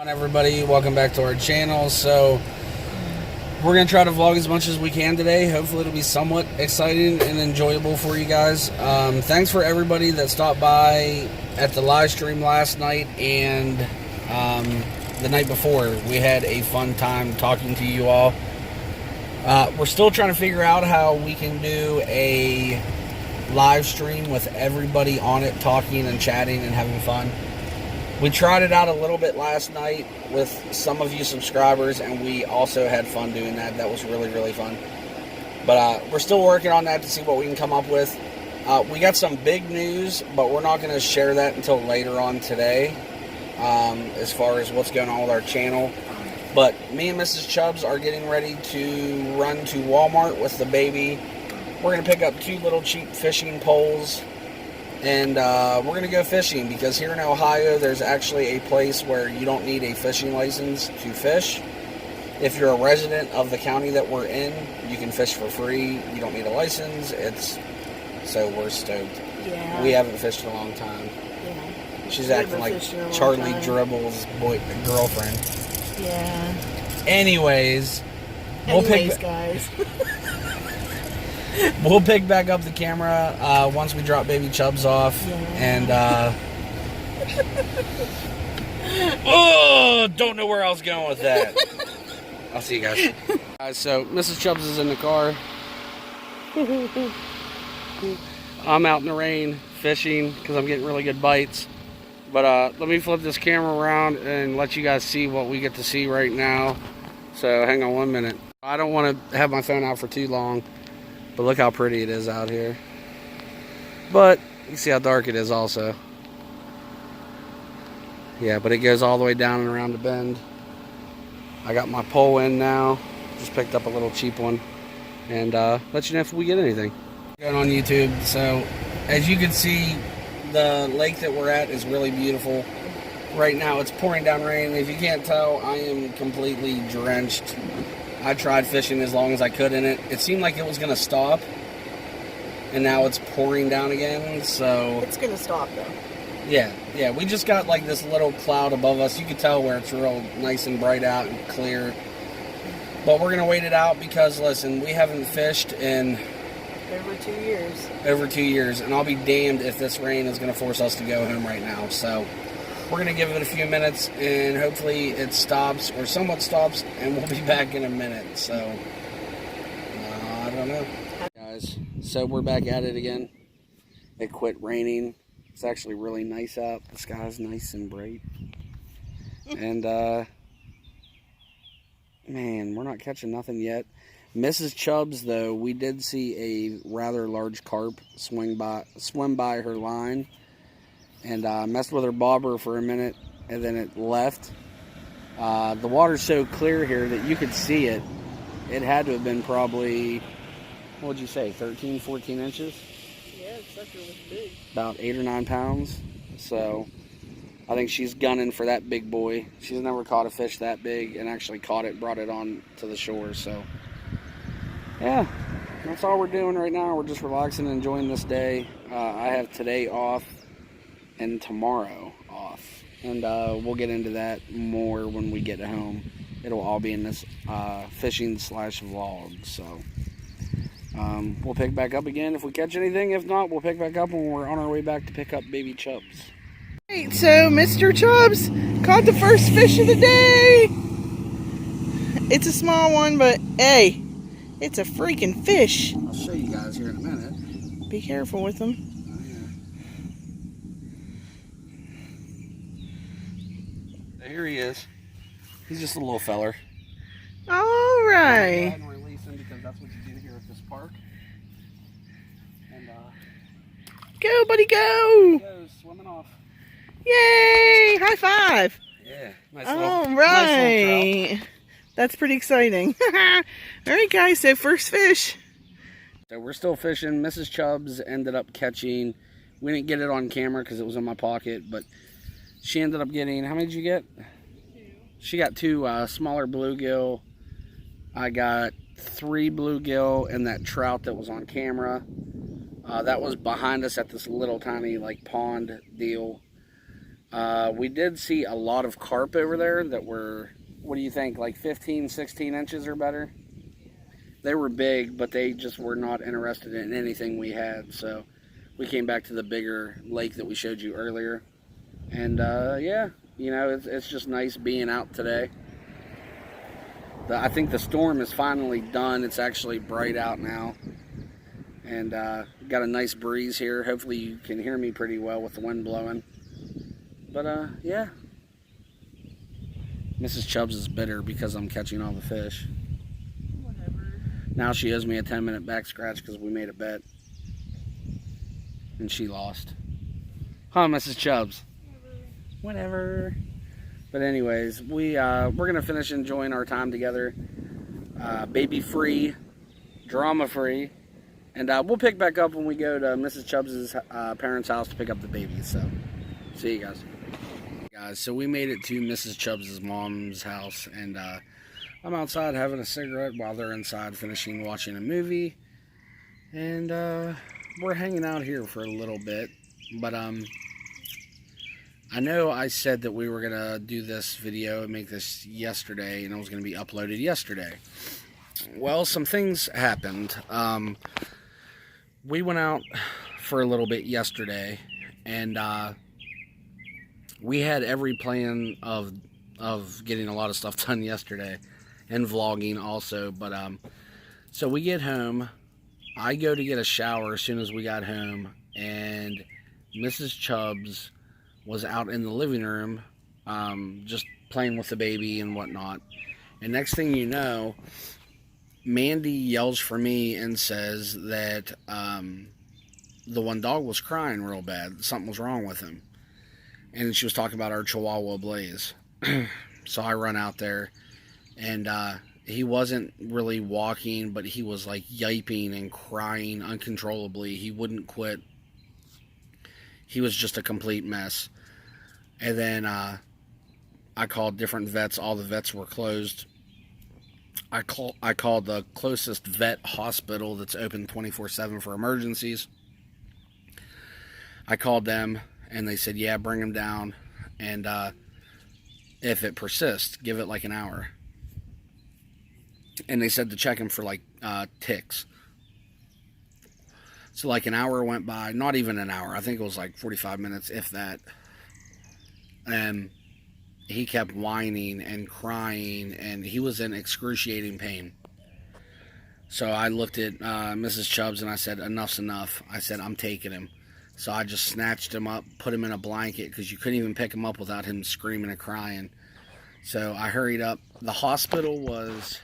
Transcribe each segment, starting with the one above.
Everybody, welcome back to our channel. So we're gonna try to vlog as much as we can today. Hopefully it'll be somewhat exciting and enjoyable for you guys. Thanks for everybody that stopped by at the live stream last night and the night before. We had a fun time talking to you all. We're still trying to figure out how we can do a live stream with everybody on it talking and chatting and having fun. We tried it out a little bit last night with some of you subscribers, and we also had fun doing that. That was really, really fun. But we're still working on that to see what we can come up with. We got some big news, but we're not going to share that until later on today, as far as what's going on with our channel. But me and Mrs. Chubbs are getting ready to run to Walmart with the baby. We're going to pick up 2 little cheap fishing poles. And we're going to go fishing because here in Ohio, there's actually a place where you don't need a fishing license to fish. If you're a resident of the county that we're in, you can fish for free. You don't need a license. So we're stoked. Yeah. We haven't fished in a long time. Yeah. She's acting like Charlie Dribble's girlfriend. Yeah. Anyways, guys. We'll pick back up the camera once we drop baby Chubbs off. Yeah. And don't know where I was going with that. I'll see you guys. So Mrs. Chubbs is in the car. I'm out in the rain fishing because I'm getting really good bites. But let me flip this camera around and let you guys see what we get to see right now. So hang on 1 minute. I don't want to have my phone out for too long. But look how pretty it is out here. But you can see how dark it is also. Yeah, but it goes all the way down and around the bend. I got my pole in now. Just picked up a little cheap one. And let you know if we get anything. Going on YouTube. So as you can see, the lake that we're at is really beautiful. Right now it's pouring down rain. If you can't tell, I am completely drenched. I tried fishing as long as I could in it. It seemed like it was going to stop, and now it's pouring down again, so... It's going to stop, though. Yeah, we just got like this little cloud above us. You can tell where it's real nice and bright out and clear. But we're going to wait it out because, listen, we haven't fished in... Over 2 years. Over 2 years, and I'll be damned if this rain is going to force us to go home right now, so... We're going to give it a few minutes, and hopefully it stops, or somewhat stops, and we'll be back in a minute. So, I don't know. Guys, so we're back at it again. It quit raining. It's actually really nice out. The sky's nice and bright. And, man, we're not catching nothing yet. Mrs. Chubbs, though, we did see a rather large carp swim by her line. And messed with her bobber for a minute, and then it left. The water's so clear here that you could see it. It had to have been probably, what would you say, 13, 14 inches? Yeah, the sucker was big. About 8 or 9 pounds. So I think she's gunning for that big boy. She's never caught a fish that big and actually caught it, brought it on to the shore. So yeah, that's all we're doing right now. We're just relaxing and enjoying this day. I have today off and tomorrow off, and we'll get into that more when we get home. It'll all be in this fishing / vlog, so we'll pick back up again if we catch anything. If not, we'll pick back up when we're on our way back to pick up baby Chubbs. Alright, so Mr. Chubbs caught the first fish of the day. It's a small one, but hey, it's a freaking fish. I'll show you guys here in a minute. Be careful with them. Here he is. He's just a little feller. All right. Go ahead and release him because that's what you do here at this park. And Go, buddy, go! he goes swimming off. Yay! High five! Yeah. Nice All little, right. Nice little trout. That's pretty exciting. All right, guys. So first fish. So we're still fishing. Mrs. Chubbs ended up catching. We didn't get it on camera because it was in my pocket, but she ended up getting, how many did you get? 2. She got 2 smaller bluegill. I got 3 bluegill and that trout that was on camera. That was behind us at this little tiny like pond deal. We did see a lot of carp over there that were, what do you think, like 15, 16 inches or better? They were big, but they just were not interested in anything we had. So we came back to the bigger lake that we showed you earlier. And yeah, you know, it's just nice being out today. I think the storm is finally done. It's actually bright out now. And got a nice breeze here. Hopefully you can hear me pretty well with the wind blowing. But yeah. Mrs. Chubbs is bitter because I'm catching all the fish. Whatever. Now she owes me a 10-minute back scratch because we made a bet. And she lost. Huh, Mrs. Chubbs? Whatever. But anyways, we're going to finish enjoying our time together. Baby-free, drama-free. And we'll pick back up when we go to Mrs. Chubbs' parents' house to pick up the babies. So, see you guys. Guys, so we made it to Mrs. Chubbs' mom's house. And I'm outside having a cigarette while they're inside finishing watching a movie. And we're hanging out here for a little bit. But I know I said that we were going to do this video and make this yesterday. And it was going to be uploaded yesterday. Well, some things happened. We went out for a little bit yesterday, and we had every plan of getting a lot of stuff done yesterday, and vlogging also. But so we get home. I go to get a shower as soon as we got home, and Mrs. Chubbs was out in the living room, just playing with the baby and whatnot. And next thing you know, Mandy yells for me and says that the one dog was crying real bad. Something was wrong with him. And she was talking about our Chihuahua Blaze. So I run out there, and he wasn't really walking, but he was like yiping and crying uncontrollably. He wouldn't quit. He was just a complete mess. And then I called different vets. All the vets were closed. I called the closest vet hospital that's open 24/7 for emergencies. I called them, and they said, yeah, bring him down, and if it persists, give it like an hour. And they said to check him for like ticks. So like an hour went by, not even an hour, I think it was like 45 minutes, if that. And he kept whining and crying, and he was in excruciating pain. So I looked at Mrs. Chubbs and I said, enough's enough. I said, I'm taking him. So I just snatched him up, put him in a blanket, because you couldn't even pick him up without him screaming and crying. So I hurried up. The hospital was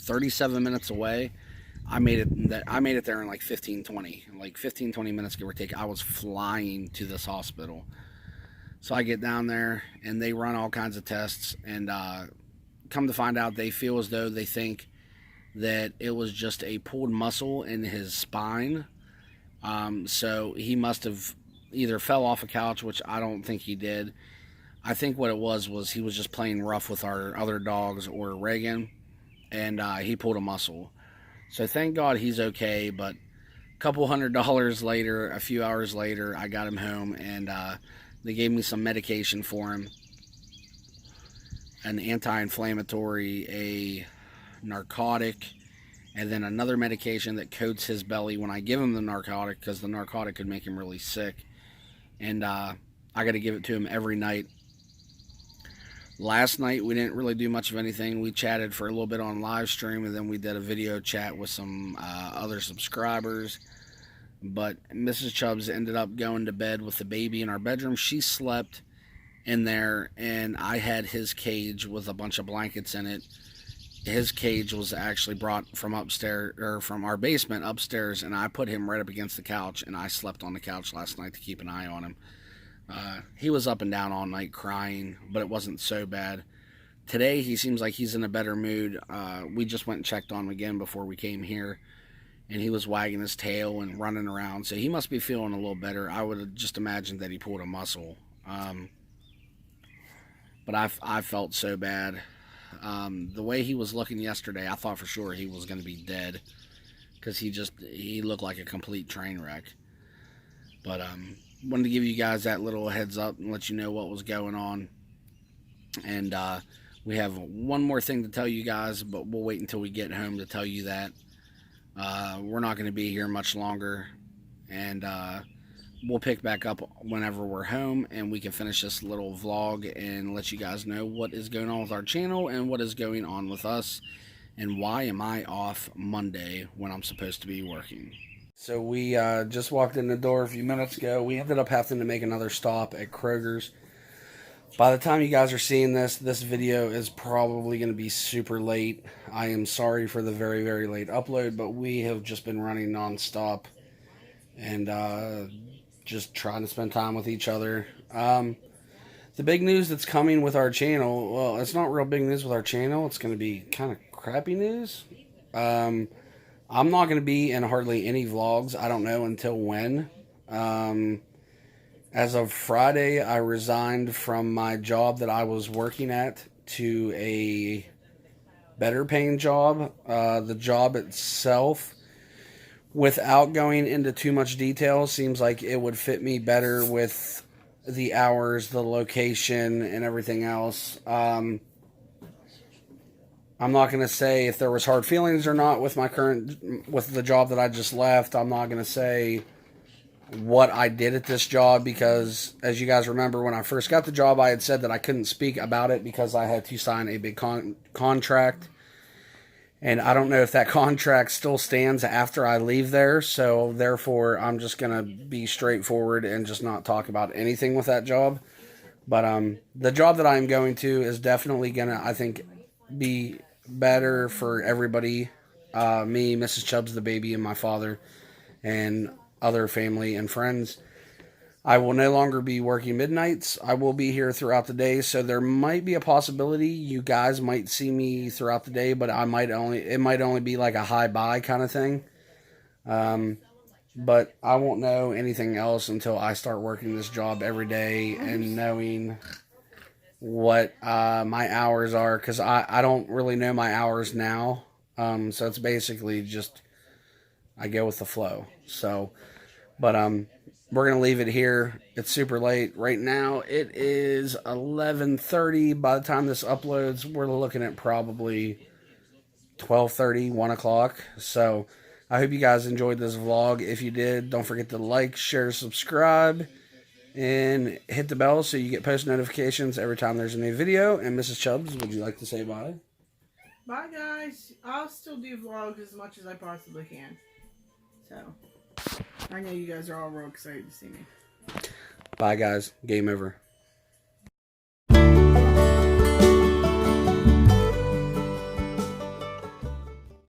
37 minutes away. I made it there in like 15-20 minutes, give or take. I was flying to this hospital. So I get down there, and they run all kinds of tests, and come to find out, they feel as though they think that it was just a pulled muscle in his spine. So he must have either fell off a couch, which I don't think he did. I think what it was he was just playing rough with our other dogs or Reagan, and he pulled a muscle. So thank God he's okay, but a couple $100 later, a few hours later, I got him home, and they gave me some medication for him, an anti-inflammatory, a narcotic, and then another medication that coats his belly when I give him the narcotic, because the narcotic could make him really sick. And I got to give it to him every night. Last night we didn't really do much of anything. We chatted for a little bit on live stream, and then we did a video chat with some other subscribers. But Mrs. Chubbs ended up going to bed with the baby in our bedroom. She slept in there, and I had his cage with a bunch of blankets in it. His cage was actually brought from upstairs, or from our basement upstairs, and I put him right up against the couch, and I slept on the couch last night to keep an eye on him. He was up and down all night crying, but it wasn't so bad. Today he seems like he's in a better mood. We just went and checked on him again before we came here, and he was wagging his tail and running around, so he must be feeling a little better. I would have just imagined that he pulled a muscle. But I felt so bad. The way he was looking yesterday, I thought for sure he was going to be dead, because he looked like a complete train wreck. But wanted to give you guys that little heads up and let you know what was going on. And we have one more thing to tell you guys, but we'll wait until we get home to tell you that. We're not going to be here much longer, and we'll pick back up whenever we're home, and we can finish this little vlog and let you guys know what is going on with our channel and what is going on with us, and why am I off Monday when I'm supposed to be working. So we just walked in the door a few minutes ago. We ended up having to make another stop at Kroger's. By the time you guys are seeing this video is probably going to be super late. I am sorry for the very, very late upload, but we have just been running non-stop and just trying to spend time with each other. The big news that's coming with our channel, well, it's not real big news with our channel. It's going to be kind of crappy news. I'm not going to be in hardly any vlogs. I don't know until when. As of Friday, I resigned from my job that I was working at to a better paying job. The job itself, without going into too much detail, seems like it would fit me better with the hours, the location, and everything else. I'm not going to say if there was hard feelings or not with the job that I just left. I'm not going to say what I did at this job, because as you guys remember, when I first got the job, I had said that I couldn't speak about it because I had to sign a big contract, and I don't know if that contract still stands after I leave there. So therefore I'm just gonna be straightforward and just not talk about anything with that job. But the job that I'm going to is definitely gonna, I think, be better for everybody, me, Mrs. Chubbs the baby, and my father, and other family and friends. I will no longer be working midnights. I will be here throughout the day, so there might be a possibility you guys might see me throughout the day, but it might only be like a hi bye kind of thing. But I won't know anything else until I start working this job every day and knowing what my hours are, because I don't really know my hours now. So it's basically just I go with the flow. So, but we're going to leave it here. It's super late. Right now, it is 11:30. By the time this uploads, we're looking at probably 12:30, 1 o'clock. So, I hope you guys enjoyed this vlog. If you did, don't forget to like, share, subscribe, and hit the bell so you get post notifications every time there's a new video. And Mrs. Chubbs, would you like to say bye? Bye, guys. I'll still do vlogs as much as I possibly can. So, I know you guys are all real excited to see me. Bye, guys. Game over.